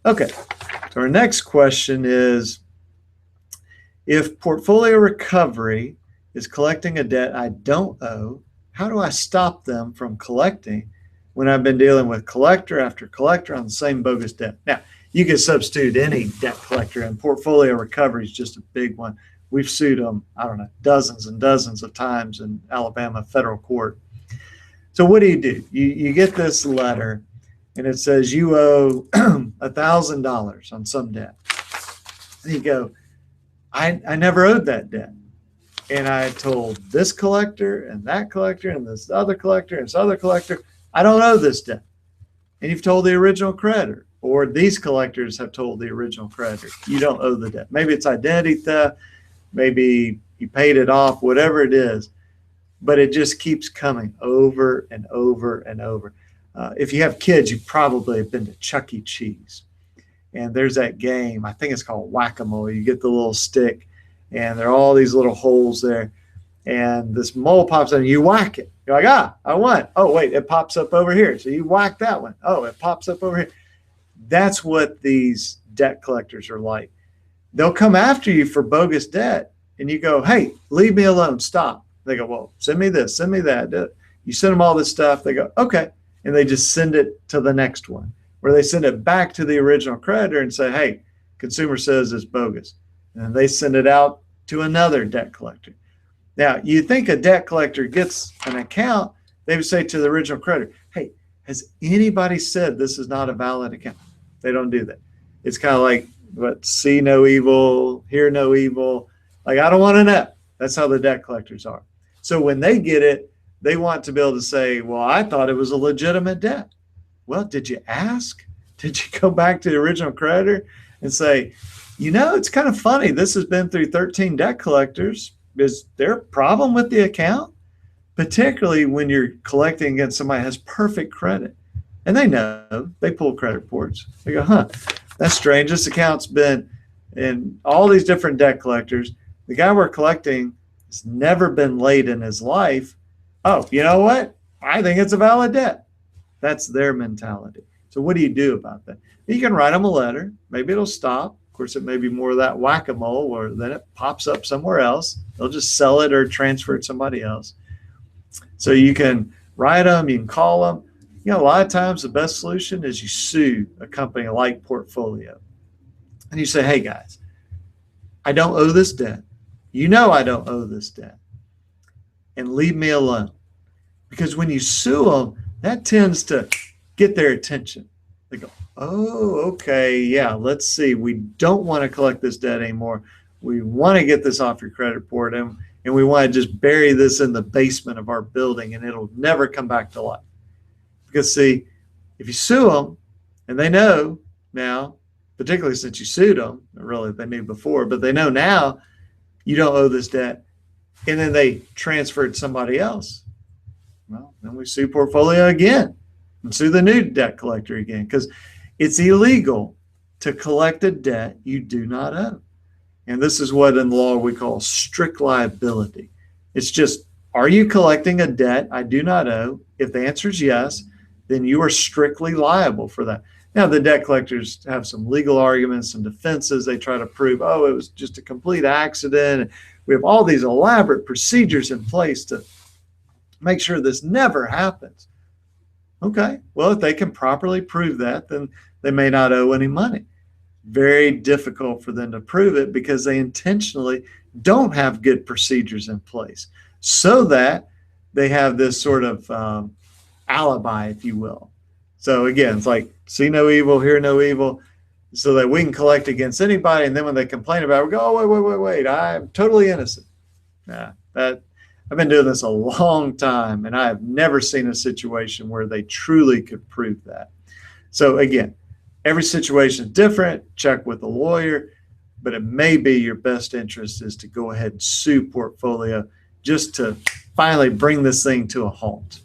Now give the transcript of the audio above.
Okay, so our next question is, if portfolio recovery is collecting a debt I don't owe, how do I stop them from collecting when I've been dealing with collector after collector on the same bogus debt? Now, you can substitute any debt collector, and portfolio recovery is just a big one. We've sued them, I don't know, dozens and dozens of times in Alabama federal court. So what do? You get this letter, and it says you owe $1,000 on some debt. And you go, I never owed that debt. And I told this collector and that collector and this other collector and this other collector, I don't owe this debt. And you've told the original creditor, or these collectors have told the original creditor, you don't owe the debt. Maybe it's identity theft, maybe you paid it off, whatever it is, but it just keeps coming over and over and over. If you have kids, you probably have been to Chuck E. Cheese. And there's that game, I think it's called whack-a-mole. You get the little stick, and there are all these little holes there. And this mole pops up, and you whack it. You're like, I won. Oh, wait, it pops up over here. So you whack that one. Oh, it pops up over here. That's what these debt collectors are like. They'll come after you for bogus debt, and you go, hey, leave me alone, stop. They go, well, send me this, send me that. You send them all this stuff. They go, okay. And they just send it to the next one, where they send it back to the original creditor and say, hey, consumer says it's bogus. And they send it out to another debt collector. Now, you think a debt collector gets an account, they would say to the original creditor, hey, has anybody said this is not a valid account? They don't do that. It's kind of like, what, see no evil, hear no evil. Like, I don't want to know. That's how the debt collectors are. So when they get it, they want to be able to say, well, I thought it was a legitimate debt. Well, did you ask? Did you go back to the original creditor and say, you know, it's kind of funny. This has been through 13 debt collectors. Is there a problem with the account? Particularly when you're collecting against somebody who has perfect credit. And they know, they pull credit reports. They go, that's strange. This account's been in all these different debt collectors. The guy we're collecting has never been late in his life. Oh, you know what? I think it's a valid debt. That's their mentality. So what do you do about that? You can write them a letter. Maybe it'll stop. Of course, it may be more of that whack-a-mole where then it pops up somewhere else. They'll just sell it or transfer it to somebody else. So you can write them, you can call them. You know, a lot of times the best solution is you sue a company like Portfolio. And you say, hey guys, I don't owe this debt. You know I don't owe this debt. And leave me alone. Because when you sue them, that tends to get their attention. They go, oh, okay, yeah, let's see. We don't want to collect this debt anymore. We want to get this off your credit report, and we want to just bury this in the basement of our building, and it'll never come back to life. Because, see, if you sue them, and they know now, particularly since you sued them, really they knew before, but they know now you don't owe this debt, and then they transfer it to somebody else, well, then we sue Portfolio again and sue the new debt collector again, because it's illegal to collect a debt you do not owe. And this is what in the law we call strict liability. It's just, are you collecting a debt I do not owe? If the answer is yes, then you are strictly liable for that. Now, the debt collectors have some legal arguments and defenses. They try to prove, oh, it was just a complete accident. We have all these elaborate procedures in place to make sure this never happens. Okay, well, if they can properly prove that, then they may not owe any money. Very difficult for them to prove it because they intentionally don't have good procedures in place, so that they have this sort of alibi, if you will. So again, it's like, see no evil, hear no evil, so that we can collect against anybody, and then when they complain about it, we go, oh, wait, I'm totally innocent. Nah, I've been doing this a long time, and I have never seen a situation where they truly could prove that. So again, every situation is different. Check with a lawyer, but it may be your best interest is to go ahead and sue Portfolio just to finally bring this thing to a halt.